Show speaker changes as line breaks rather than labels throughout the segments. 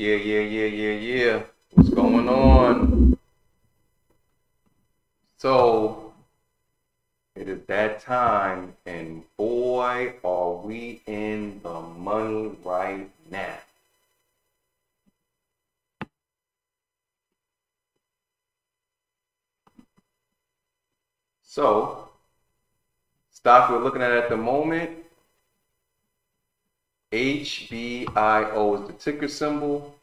Yeah. What's going on? So, it is that time, and boy, are we in the money right now. So, stock we're looking at the moment, HBIO is the ticker symbol.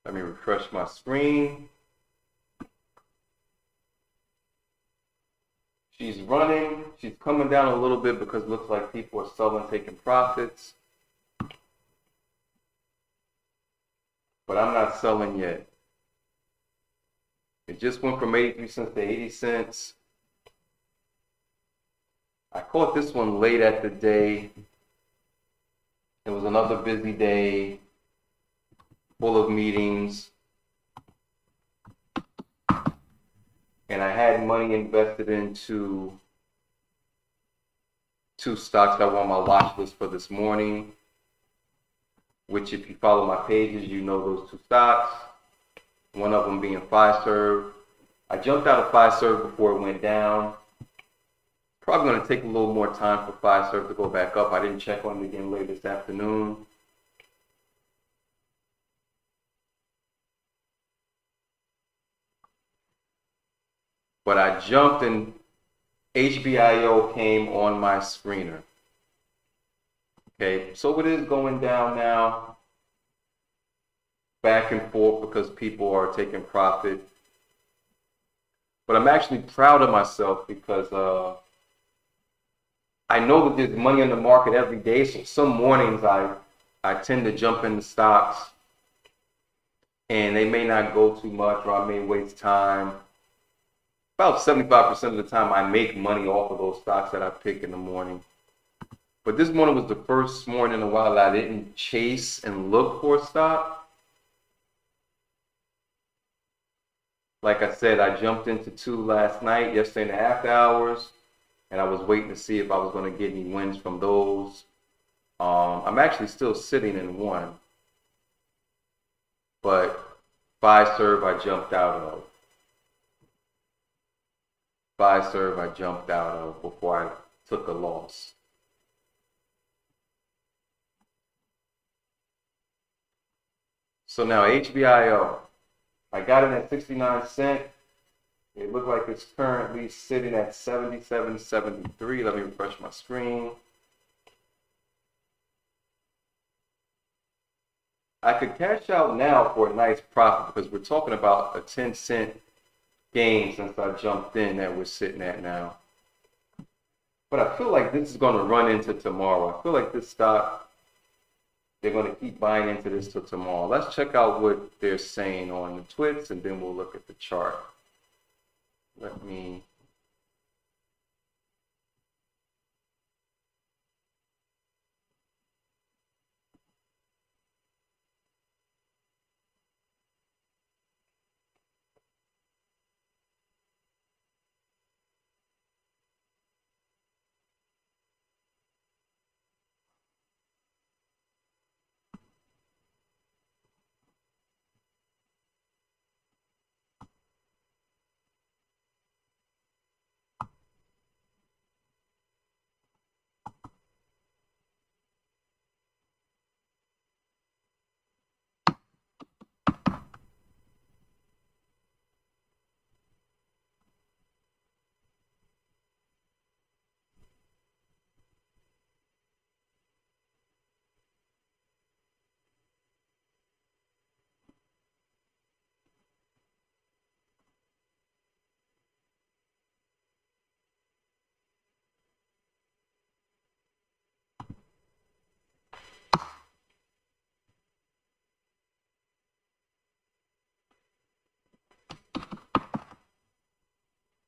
Let me refresh my screen. She's running. She's coming down a little bit because it looks like people are selling, taking profits. But I'm not selling yet. It just went from 83 cents to 80 cents. I caught this one late at the day. It was another busy day, full of meetings. And I had money invested into two stocks that were on my watch list for this morning, which if you follow my pages, you know those two stocks. One of them being Fiserv. I jumped out of Fiserv before it went down. Probably going to take a little more time for Fiserv to go back up. I didn't check on it again later this afternoon. But I jumped and HBIO came on my screener. Okay, so it is going down now, back and forth because people are taking profit. But I'm actually proud of myself because I know that there's money in the market every day. So some mornings I tend to jump into stocks and they may not go too much or I may waste time. About 75% of the time I make money off of those stocks that I pick in the morning. But this morning was the first morning in a while that I didn't chase and look for a stock. Like I said, I jumped into two last night, yesterday in the after hours, and I was waiting to see if I was going to get any wins from those. I'm actually still sitting in one, but Fiserv I jumped out of. Fiserv I jumped out of before I took a loss. So now HBIO, I got it at 69 cents. It looked like it's currently sitting at 77.73. Let me refresh my screen. I could cash out now for a nice profit because we're talking about a 10-cent gain since I jumped in that we're sitting at now. But I feel like this is going to run into tomorrow. I feel like this stock, they're going to keep buying into this till tomorrow. Let's check out what they're saying on the twits and then we'll look at the chart. Let me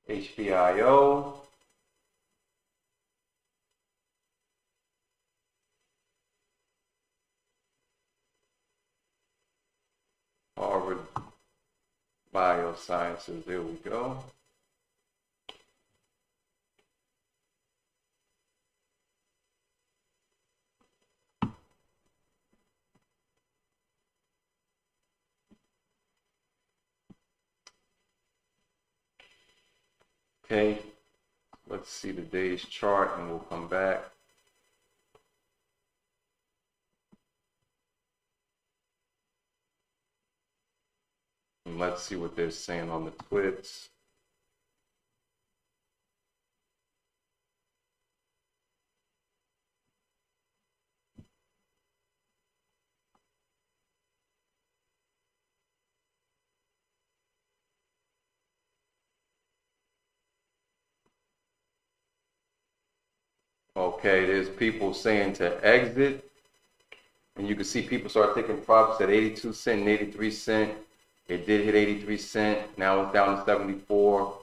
HBIO. Harvard Biosciences, there we go. Okay, let's see the day's chart and we'll come back. And let's see what they're saying on the twits. Okay, there's people saying to exit, and you can see people start taking profits at 82 cents and 83 cents. It did hit 83 cents. Now it's down to 74.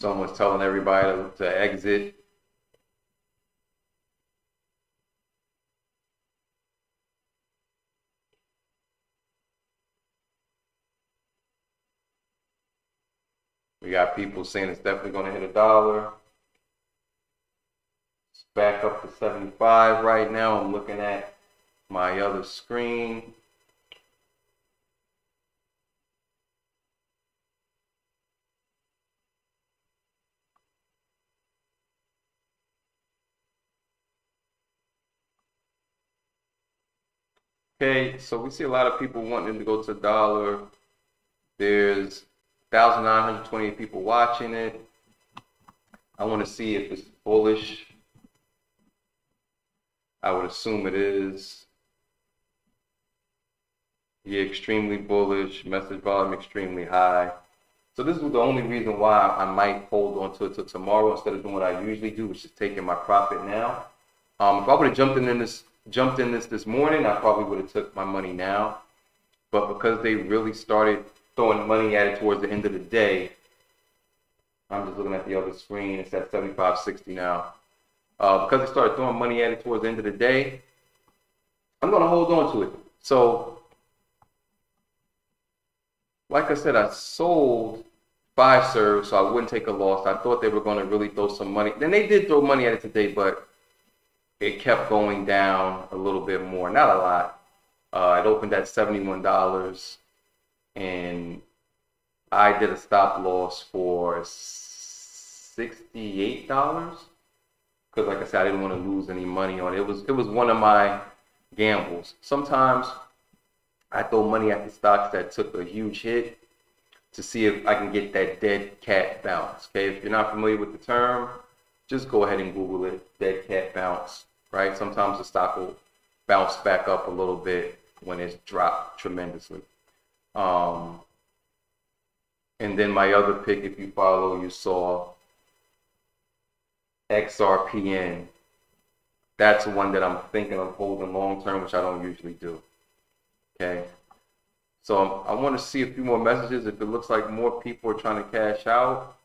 Someone's telling everybody to exit. We got people saying it's definitely going to hit $1. It's back up to 75 right now. I'm looking at my other screen. Okay, so we see a lot of people wanting to go to $1. There's 1,928 people watching it. I want to see if it's bullish. I would assume it is. Yeah, extremely bullish. Message volume extremely high. So this is the only reason why I might hold on to it till tomorrow instead of doing what I usually do, which is taking my profit now. If I would have jumped in this morning, I probably would have took my money now. But because they really started throwing money at it towards the end of the day, I'm just looking at the other screen. It's at 75.60 now. Because they started throwing money at it towards the end of the day, I'm going to hold on to it. So, like I said, I sold 5 serves so I wouldn't take a loss. I thought they were going to really throw some money. Then they did throw money at it today, but it kept going down a little bit more. Not a lot. It opened at $71, and I did a stop loss for $68 because, like I said, I didn't want to lose any money on it. It was one of my gambles. Sometimes I throw money at the stocks that took a huge hit to see if I can get that dead cat bounce. Okay, if you're not familiar with the term, just go ahead and Google it, dead cat bounce, right? Sometimes the stock will bounce back up a little bit when it's dropped tremendously. And then my other pick, if you follow, you saw XRPN. That's one that I'm thinking of holding long term, which I don't usually do. Okay. So I want to see a few more messages. If it looks like more people are trying to cash out,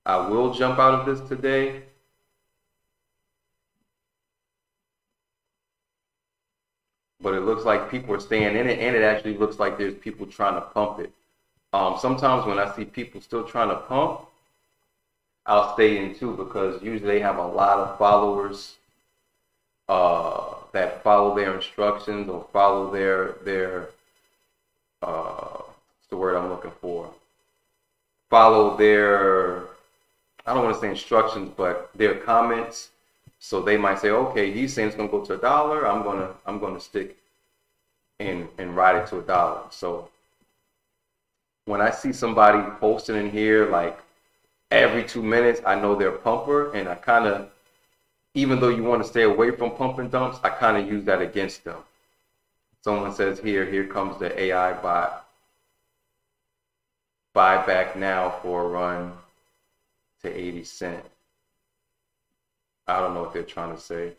I will jump out of this today. But it looks like people are staying in it, and it actually looks like there's people trying to pump it. Sometimes when I see people still trying to pump, I'll stay in too, because usually they have a lot of followers that follow their instructions or follow their what's the word I'm looking for? Follow their, I don't want to say instructions, but their comments. So they might say, okay, he's saying it's gonna go to $1. I'm gonna stick and ride it to $1. So when I see somebody posting in here like every 2 minutes, I know they're a pumper, and I kind of, even though you want to stay away from pump and dumps, I kind of use that against them. Someone says here comes the AI bot. Buy back now for a run to 80 cents. I don't know what they're trying to say.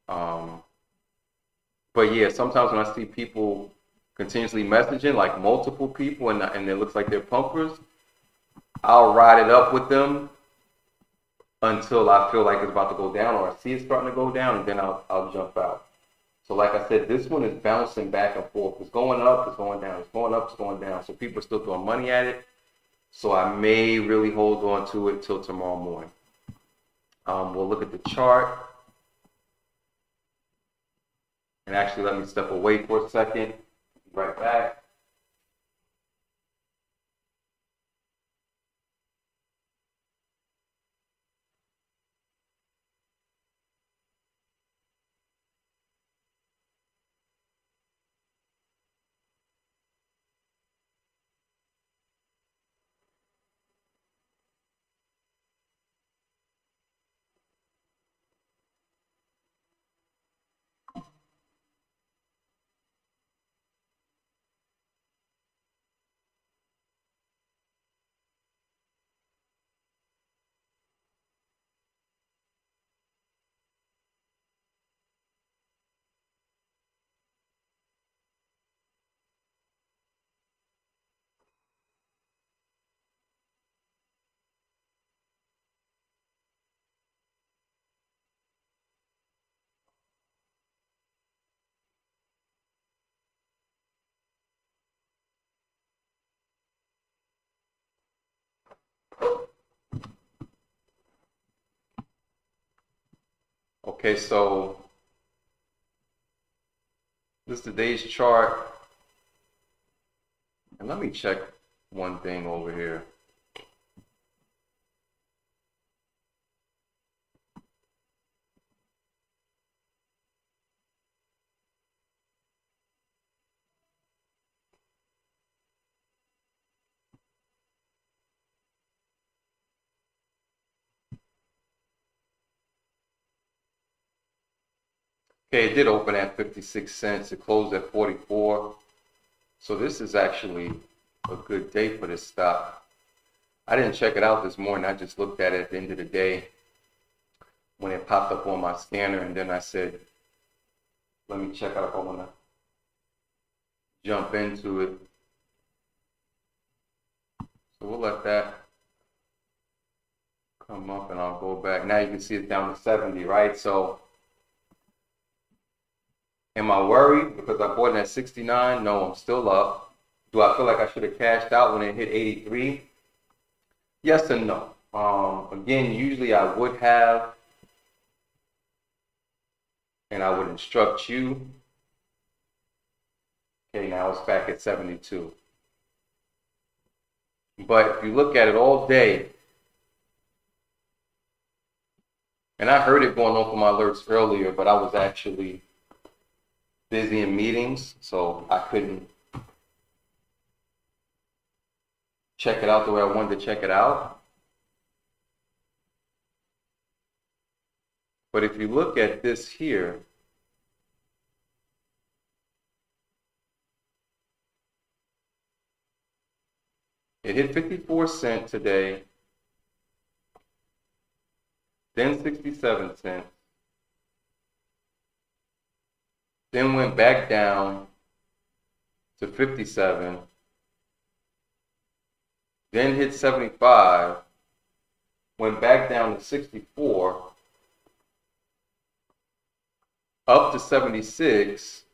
But yeah, sometimes when I see people continuously messaging, like multiple people, and it looks like they're pumpers, I'll ride it up with them until I feel like it's about to go down, or I see it starting to go down, and then I'll jump out. So like I said, this one is bouncing back and forth. It's going up, it's going down, it's going up, it's going down. So people are still throwing money at it. So I may really hold on to it till tomorrow morning. We'll look at the chart. And actually, let me step away for a second. Right back. Okay, so this is today's chart. And let me check one thing over here. Okay, it did open at 56 cents. It closed at 44. So this is actually a good day for this stock. I didn't check it out this morning. I just looked at it at the end of the day when it popped up on my scanner, and then I said, let me check out if I want to jump into it. So we'll let that come up and I'll go back. Now you can see it's down to 70, right? So am I worried because I bought it at 69? No, I'm still up. Do I feel like I should have cashed out when it hit 83? Yes and no. Again, usually I would have, and I would instruct you. Okay, now it's back at 72. But if you look at it all day, and I heard it going off on my alerts earlier, but I was actually busy in meetings, so I couldn't check it out the way I wanted to check it out. But if you look at this here, it hit 54 cents today, then 67 cents, then went back down to 57, then hit 75, went back down to 64, up to 76,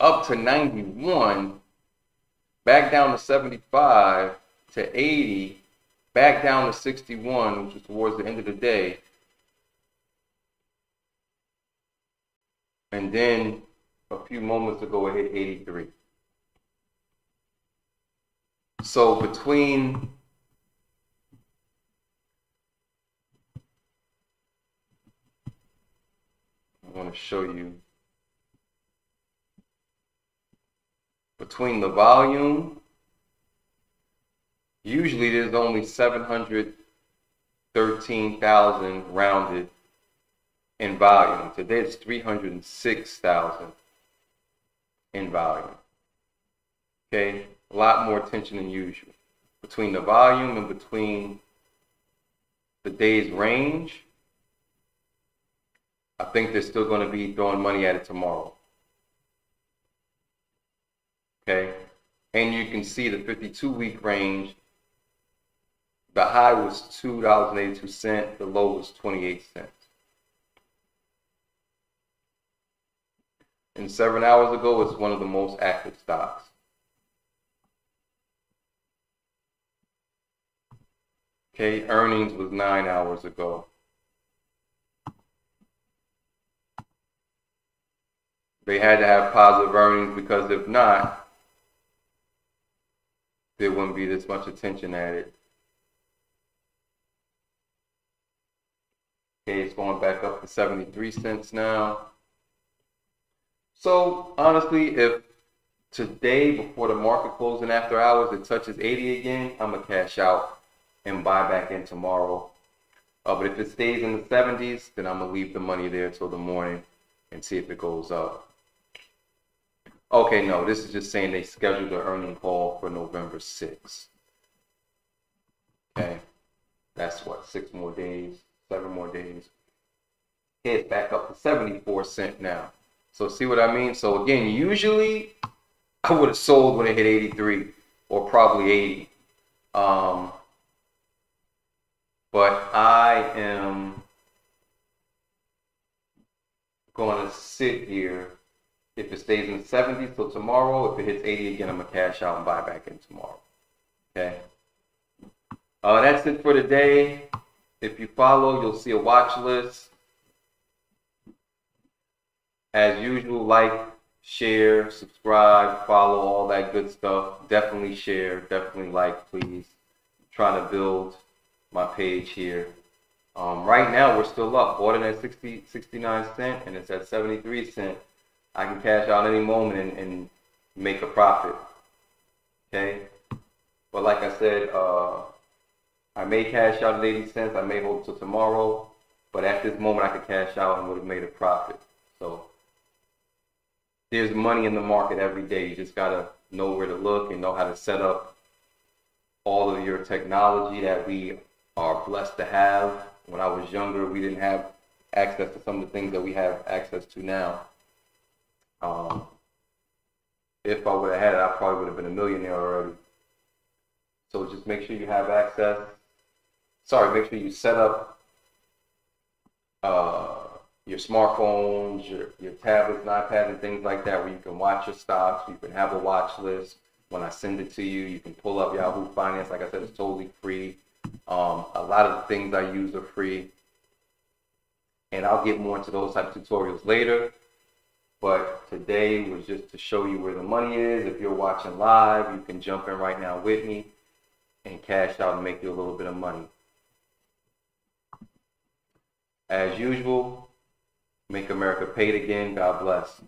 up to 91, back down to 75, to 80, back down to 61, which was towards the end of the day. And then a few moments ago, it hit 83. So between I want to show you between the volume, usually there's only 713,000 rounded in volume. Today it's 306,000 in volume. Okay, a lot more attention than usual. Between the volume and between the day's range, I think they're still going to be throwing money at it tomorrow. Okay, and you can see the 52-week range. The high was $2.82. The low was 28 cents. And 7 hours ago, it's one of the most active stocks. Okay, earnings was 9 hours ago. They had to have positive earnings, because if not, there wouldn't be this much attention at it. Okay, it's going back up to 73 cents now. So honestly, if today, before the market closing after hours, it touches 80 again, I'm gonna cash out and buy back in tomorrow. But if it stays in the 70s, then I'm gonna leave the money there till the morning and see if it goes up. Okay, no, this is just saying they scheduled an earning call for November 6th. Okay, that's what, 6 more days, 7 more days. Okay, it's back up to 74 cents now. So see what I mean? So again, usually I would have sold when it hit 83 or probably 80. But I am going to sit here if it stays in the 70s till tomorrow. If it hits 80 again, I'm going to cash out and buy back in tomorrow. Okay. That's it for today. If you follow, you'll see a watch list. As usual, like, share, subscribe, follow, all that good stuff. Definitely share, definitely like, please. I'm trying to build my page here. Right now we're still up. Bought it at 69 cents and it's at 73 cents. I can cash out any moment and make a profit. Okay, but like I said, I may cash out at 80 cents. I may hold till tomorrow, but at this moment I could cash out and would have made a profit. So there's money in the market every day. You just gotta know where to look and know how to set up all of your technology that we are blessed to have. When I was younger, we didn't have access to some of the things that we have access to now. If I would have had it, I probably would have been a millionaire already. So just make sure you have access. Make sure you set up your smartphones, your tablets, and iPads, and things like that, where you can watch your stocks. You can have a watch list. When I send it to you, you can pull up Yahoo Finance. Like I said, it's totally free. A lot of the things I use are free. And I'll get more into those types of tutorials later. But today was just to show you where the money is. If you're watching live, you can jump in right now with me and cash out and make you a little bit of money. As usual, make America pay it again. God bless.